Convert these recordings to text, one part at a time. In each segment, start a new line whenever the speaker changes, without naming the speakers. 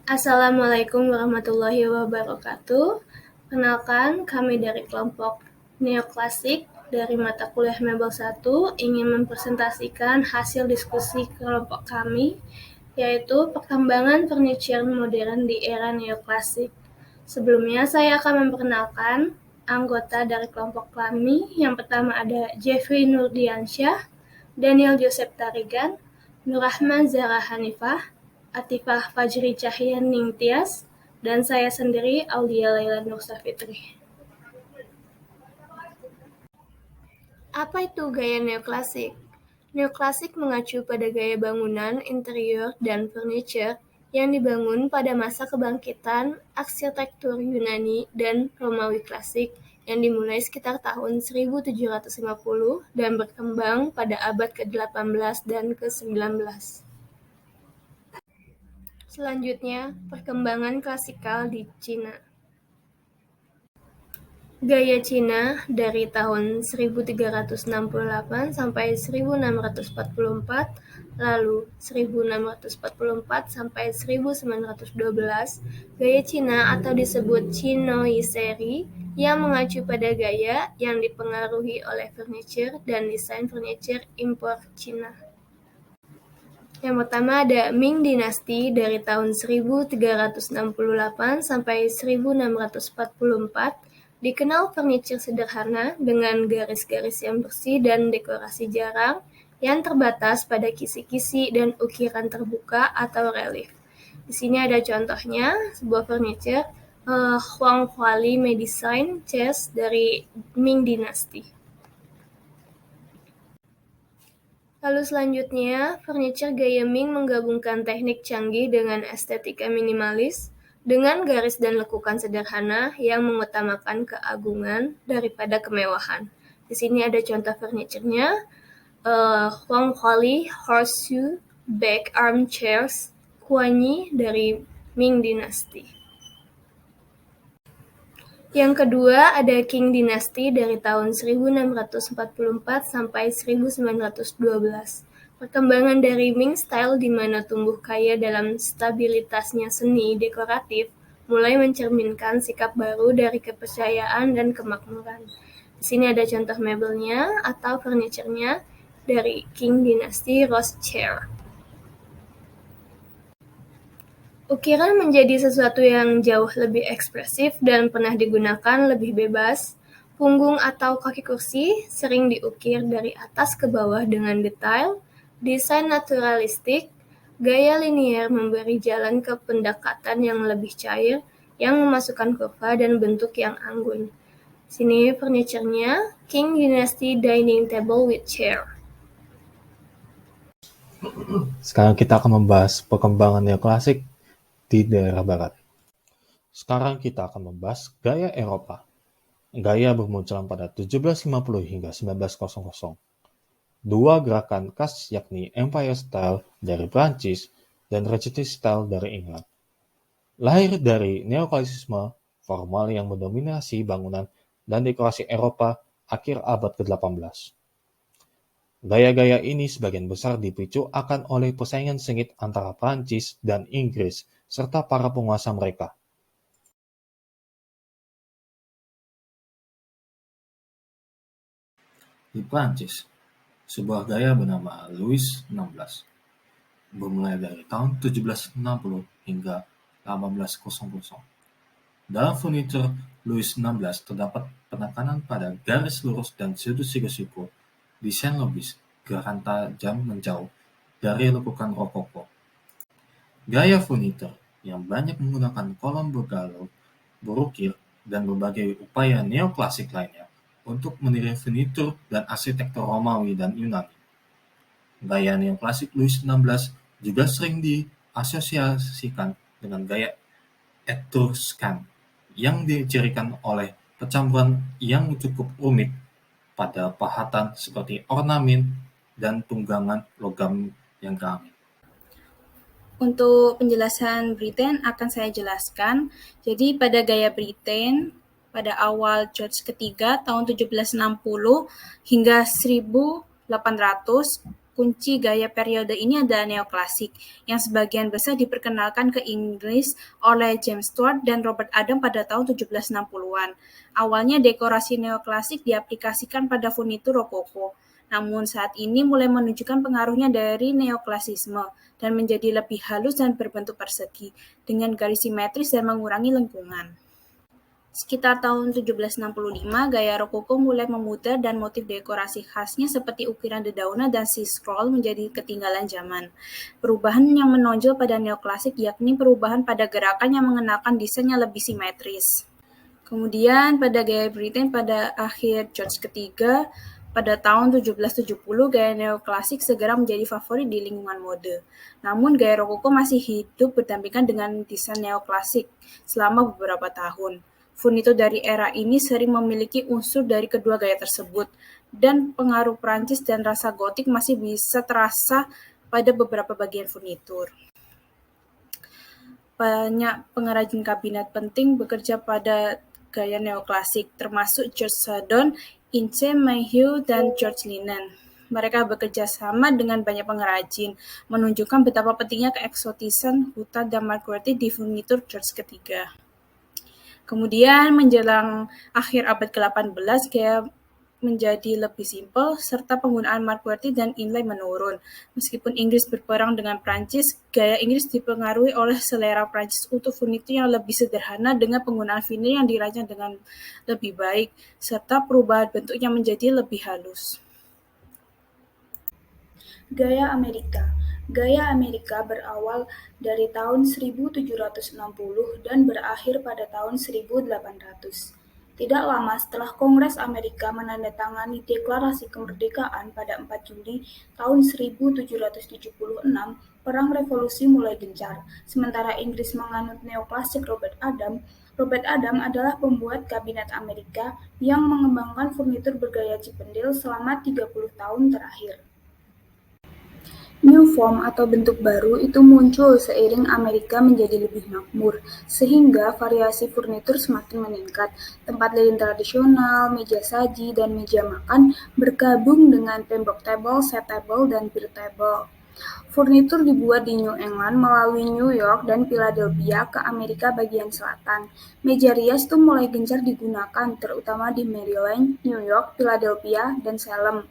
Assalamualaikum warahmatullahi wabarakatuh. Kenalkan, kami dari kelompok Neoklasik dari mata kuliah Mebel 1 ingin mempresentasikan hasil diskusi kelompok kami, yaitu perkembangan furniture modern di era neoklasik. Sebelumnya, saya akan memperkenalkan anggota dari kelompok kami. Yang pertama ada Jeffrey Nurdiansyah, Daniel Joseph Tarigan, Nurrahman Zahra Hanifah, Atifah Fajri Cahya Ningtyas, dan saya sendiri Aulia Laila Nur Safitri. Apa itu gaya neoklasik? Neoklasik mengacu pada gaya bangunan, interior, dan furniture yang dibangun pada masa kebangkitan arsitektur Yunani dan Romawi klasik yang dimulai sekitar tahun 1750 dan berkembang pada abad ke-18 dan ke-19. Selanjutnya, perkembangan klasikal di Cina. Gaya Cina dari tahun 1368 sampai 1644, lalu 1644 sampai 1912, gaya Cina atau disebut Chinoiserie yang mengacu pada gaya yang dipengaruhi oleh furniture dan desain furniture impor Cina. Yang pertama ada Ming Dinasti dari tahun 1368 sampai 1644, dikenal furniture sederhana dengan garis-garis yang bersih dan dekorasi jarang yang terbatas pada kisi-kisi dan ukiran terbuka atau relief. Di sini ada contohnya sebuah furniture Huang Huali Medicine Chest dari Ming Dinasti. Lalu selanjutnya, furniture gaya Ming menggabungkan teknik canggih dengan estetika minimalis dengan garis dan lekukan sederhana yang mengutamakan keagungan daripada kemewahan. Di sini ada contoh furniture-nya, Huang Huali Horseshoe Back Armchairs Kuanyi dari Ming Dynasty. Yang kedua ada Qing Dynasty dari tahun 1644 sampai 1912. Perkembangan dari Ming Style di mana tumbuh kaya dalam stabilitasnya seni dekoratif mulai mencerminkan sikap baru dari kepercayaan dan kemakmuran. Di sini ada contoh mebelnya atau furniture-nya dari Qing Dynasty Rose Chair. Ukiran menjadi sesuatu yang jauh lebih ekspresif dan pernah digunakan lebih bebas. Punggung atau kaki kursi sering diukir dari atas ke bawah dengan detail. Desain naturalistik, gaya linier memberi jalan ke pendekatan yang lebih cair, yang memasukkan kurva dan bentuk yang anggun. Sini furniture-nya, Qing Dynasty Dining Table with Chair.
Sekarang kita akan membahas perkembangan neoklasik di daerah barat. Sekarang kita akan membahas gaya Eropa. Gaya bermunculan pada 1750 hingga 1900. Dua gerakan khas yakni Empire Style dari Prancis dan Regency Style dari England. Lahir dari neoklasisme formal yang mendominasi bangunan dan dekorasi Eropa akhir abad ke-18. Gaya-gaya ini sebagian besar dipicu akan oleh persaingan sengit antara Prancis dan Inggris serta para penguasa mereka.
Di Prancis, sebuah gaya bernama Louis XVI bermulai dari tahun 1760 hingga 1800. Dalam furniture Louis XVI terdapat penekanan pada garis lurus dan sudut siku-siku, desain logis, gerakan tajam menjauh dari lekukan rokoko. Gaya furniture yang banyak menggunakan kolom bergalau, berukir, dan berbagai upaya neoklasik lainnya untuk meniru furnitur dan arsitektur Romawi dan Yunani. Gaya neoklasik Louis XVI juga sering diasosiasikan dengan gaya Etruscan yang dicirikan oleh percampuran yang cukup rumit pada pahatan seperti ornamen dan tunggangan logam yang keramik.
Untuk penjelasan Britain akan saya jelaskan. Jadi pada gaya Britain pada awal George ketiga tahun 1760 hingga 1800, kunci gaya periode ini adalah neoklasik, yang sebagian besar diperkenalkan ke Inggris oleh James Stewart dan Robert Adam pada tahun 1760-an. Awalnya dekorasi neoklasik diaplikasikan pada furnitur rokoko, namun saat ini mulai menunjukkan pengaruhnya dari neoklasisme dan menjadi lebih halus dan berbentuk persegi, dengan garis simetris dan mengurangi lengkungan. Sekitar tahun 1765, gaya rokoko mulai memudar dan motif dekorasi khasnya seperti ukiran dedaunan dan sea scroll menjadi ketinggalan zaman. Perubahan yang menonjol pada neoklasik yakni perubahan pada gerakan yang mengenakan desain yang lebih simetris. Kemudian pada gaya Britain pada akhir George ketiga, pada tahun 1770, gaya neoklasik segera menjadi favorit di lingkungan mode. Namun gaya rokoko masih hidup berdampingan dengan desain neoklasik selama beberapa tahun. Furnitur dari era ini sering memiliki unsur dari kedua gaya tersebut, dan pengaruh Prancis dan rasa gotik masih bisa terasa pada beberapa bagian furnitur. Banyak pengrajin kabinet penting bekerja pada gaya neoklasik, termasuk George Sardon, Ince Mayhew, dan George Linnen. Mereka bekerja sama dengan banyak pengrajin, menunjukkan betapa pentingnya keeksotisan hutan dan Marquardt di furnitur George ketiga. Kemudian menjelang akhir abad ke-18, gaya menjadi lebih simpel, serta penggunaan Marquardt dan inlay menurun. Meskipun Inggris berperang dengan Prancis, gaya Inggris dipengaruhi oleh selera Prancis untuk furnitur yang lebih sederhana dengan penggunaan vinil yang dirancang dengan lebih baik, serta perubahan bentuknya menjadi lebih halus. Gaya Amerika. Gaya Amerika berawal dari tahun 1760 dan berakhir pada tahun 1800. Tidak lama setelah Kongres Amerika menandatangani Deklarasi Kemerdekaan pada 4 Juli tahun 1776, Perang Revolusi mulai gencar. Sementara Inggris menganut neoklasik Robert Adam adalah pembuat kabinet Amerika yang mengembangkan furnitur bergaya Chippendale selama 30 tahun terakhir. New form atau bentuk baru itu muncul seiring Amerika menjadi lebih makmur, sehingga variasi furnitur semakin meningkat. Tempat lilin tradisional, meja saji, dan meja makan bergabung dengan tembok table, set table, dan beer table. Furnitur dibuat di New England melalui New York dan Philadelphia ke Amerika bagian selatan. Meja rias itu mulai gencar digunakan, terutama di Maryland, New York, Philadelphia, dan Salem.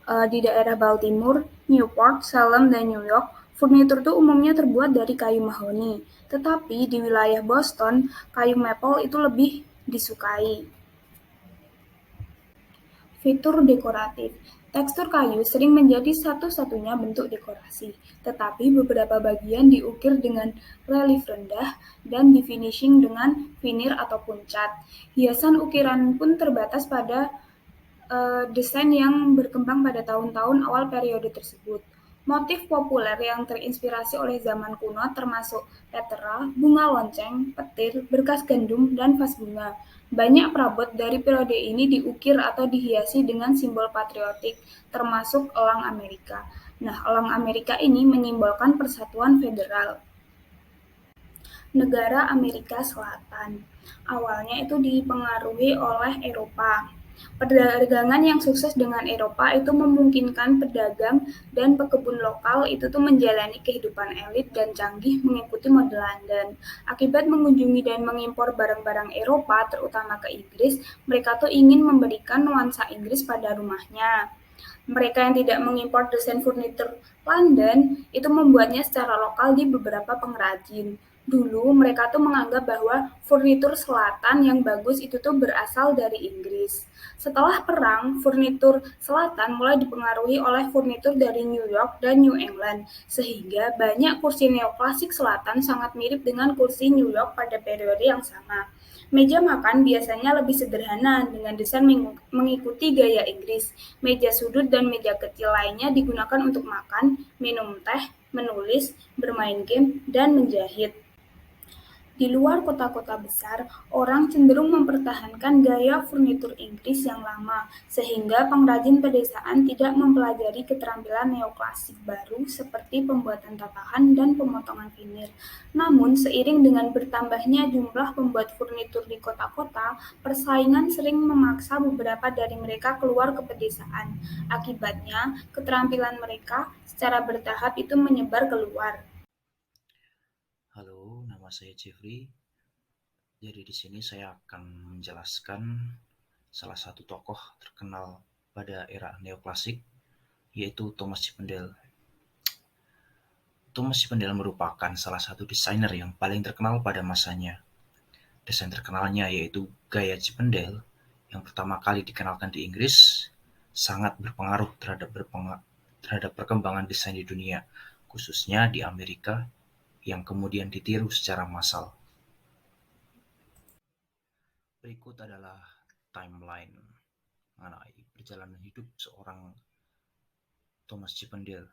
Di daerah Baltimore, Newport, Salem, dan New York, furnitur itu umumnya terbuat dari kayu mahoni. Tetapi di wilayah Boston, kayu maple itu lebih disukai. Fitur dekoratif. Tekstur kayu sering menjadi satu-satunya bentuk dekorasi, tetapi beberapa bagian diukir dengan relief rendah dan di-finishing dengan veneer ataupun cat. Hiasan ukiran pun terbatas pada desain yang berkembang pada tahun-tahun awal periode tersebut. Motif populer yang terinspirasi oleh zaman kuno termasuk petera, bunga lonceng, petir, berkas gandum, dan vas bunga. Banyak perabot dari periode ini diukir atau dihiasi dengan simbol patriotik, termasuk elang Amerika. Nah, elang Amerika ini menyimbolkan persatuan federal. Negara Amerika Selatan. Awalnya itu dipengaruhi oleh Eropa. Perdagangan yang sukses dengan Eropa itu memungkinkan pedagang dan pekebun lokal itu tuh menjalani kehidupan elit dan canggih mengikuti mode London. Akibat mengunjungi dan mengimpor barang-barang Eropa, terutama ke Inggris, mereka tuh ingin memberikan nuansa Inggris pada rumahnya. Mereka yang tidak mengimpor desain furnitur London itu membuatnya secara lokal di beberapa pengrajin. Dulu mereka tuh menganggap bahwa furnitur selatan yang bagus itu tuh berasal dari Inggris. Setelah perang, furnitur selatan mulai dipengaruhi oleh furnitur dari New York dan New England, sehingga banyak kursi neoklasik selatan sangat mirip dengan kursi New York pada periode yang sama. Meja makan biasanya lebih sederhana dengan desain mengikuti gaya Inggris. Meja sudut dan meja kecil lainnya digunakan untuk makan, minum teh, menulis, bermain game, dan menjahit. Di luar kota-kota besar, orang cenderung mempertahankan gaya furnitur Inggris yang lama, sehingga pengrajin pedesaan tidak mempelajari keterampilan neoklasik baru seperti pembuatan tatahan dan pemotongan vinil. Namun, seiring dengan bertambahnya jumlah pembuat furnitur di kota-kota, persaingan sering memaksa beberapa dari mereka keluar ke pedesaan. Akibatnya, keterampilan mereka secara bertahap itu menyebar keluar.
Halo, nama saya Jeffrey. Jadi di sini saya akan menjelaskan salah satu tokoh terkenal pada era neoklasik, yaitu Thomas Chippendale. Thomas Chippendale merupakan salah satu desainer yang paling terkenal pada masanya. Desain terkenalnya yaitu gaya Chippendale yang pertama kali dikenalkan di Inggris, sangat berpengaruh terhadap perkembangan desain di dunia, khususnya di Amerika, yang kemudian ditiru secara massal. Berikut adalah timeline mengenai perjalanan hidup seorang Thomas Chippendale.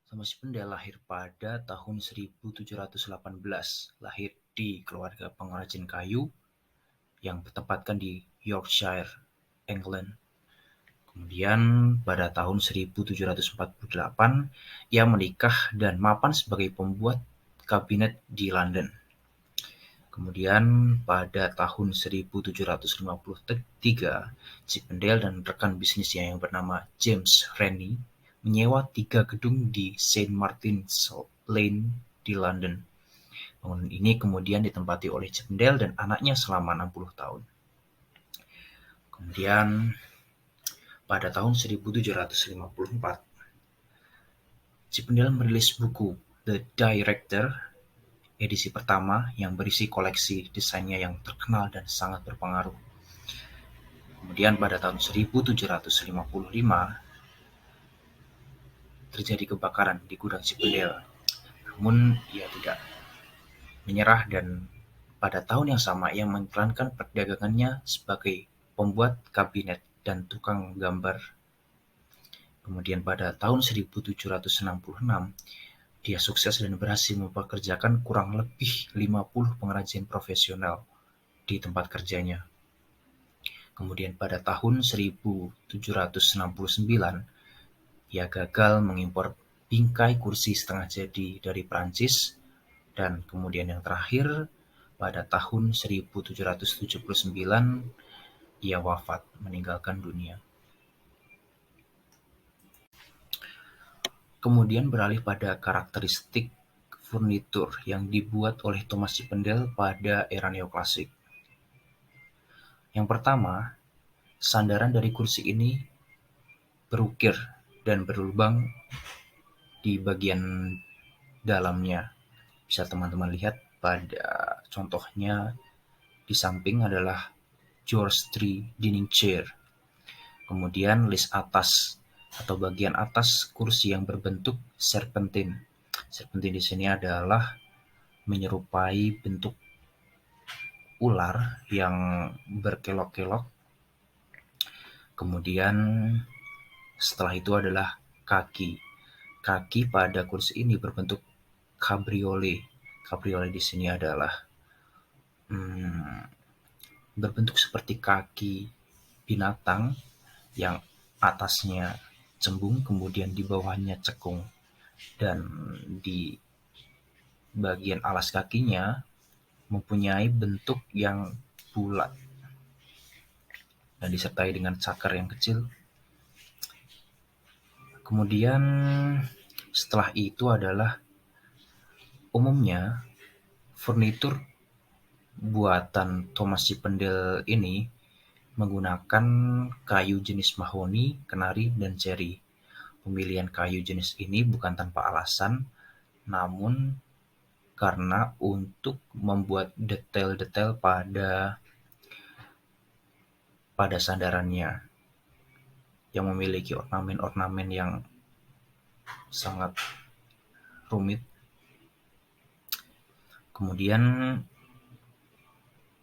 Thomas Chippendale lahir pada tahun 1718, lahir di keluarga pengrajin kayu yang bertempatkan di Yorkshire, England. Kemudian pada tahun 1748, ia menikah dan mapan sebagai pembuat kabinet di London. Kemudian pada tahun 1753, Chippendale dan rekan bisnisnya yang bernama James Rennie menyewa 3 gedung di St. Martin's Lane di London. Bangunan ini kemudian ditempati oleh Chippendale dan anaknya selama 60 tahun. Kemudian pada tahun 1754, Chippendale merilis buku The Director, edisi pertama yang berisi koleksi desainnya yang terkenal dan sangat berpengaruh. Kemudian pada tahun 1755 terjadi kebakaran di gudang Chippendale. Namun ia tidak menyerah dan pada tahun yang sama ia mengiklankan perdagangannya sebagai pembuat kabinet dan tukang gambar. Kemudian pada tahun 1766 dia sukses dan berhasil mempekerjakan kurang lebih 50 pengrajin profesional di tempat kerjanya. Kemudian pada tahun 1769, ia gagal mengimpor bingkai kursi setengah jadi dari Prancis, dan kemudian yang terakhir, pada tahun 1779, ia wafat meninggalkan dunia. Kemudian beralih pada karakteristik furnitur yang dibuat oleh Thomas Chippendale pada era neoklasik. Yang pertama, sandaran dari kursi ini berukir dan berlubang di bagian dalamnya. Bisa teman-teman lihat pada contohnya di samping adalah George III dining chair. Kemudian list atas atau bagian atas kursi yang berbentuk serpentin. Serpentin di sini adalah menyerupai bentuk ular yang berkelok-kelok. Kemudian setelah itu adalah kaki. Kaki pada kursi ini berbentuk cabriolet. Cabriolet di sini adalah berbentuk seperti kaki binatang yang atasnya cembung, kemudian di bawahnya cekung, dan di bagian alas kakinya mempunyai bentuk yang bulat dan disertai dengan cakar yang kecil. Kemudian setelah itu adalah umumnya furnitur buatan Thomas Chippendale ini menggunakan kayu jenis mahoni, kenari, dan cherry. Pemilihan kayu jenis ini bukan tanpa alasan, namun karena untuk membuat detail-detail pada sandarannya yang memiliki ornamen-ornamen yang sangat rumit. Kemudian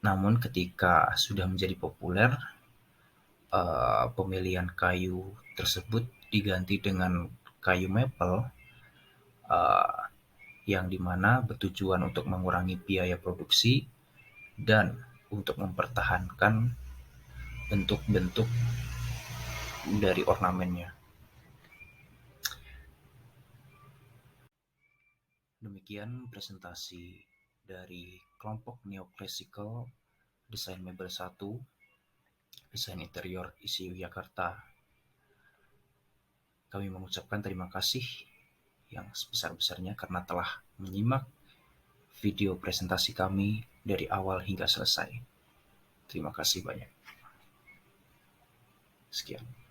namun ketika sudah menjadi populer, pemilihan kayu tersebut diganti dengan kayu maple, yang dimana bertujuan untuk mengurangi biaya produksi dan untuk mempertahankan bentuk-bentuk dari ornamennya. Demikian presentasi dari kelompok Neoclassical Desain Mebel 1, Desain Interior ISI Yogyakarta. Kami mengucapkan terima kasih yang sebesar-besarnya karena telah menyimak video presentasi kami dari awal hingga selesai. Terima kasih banyak. Sekian.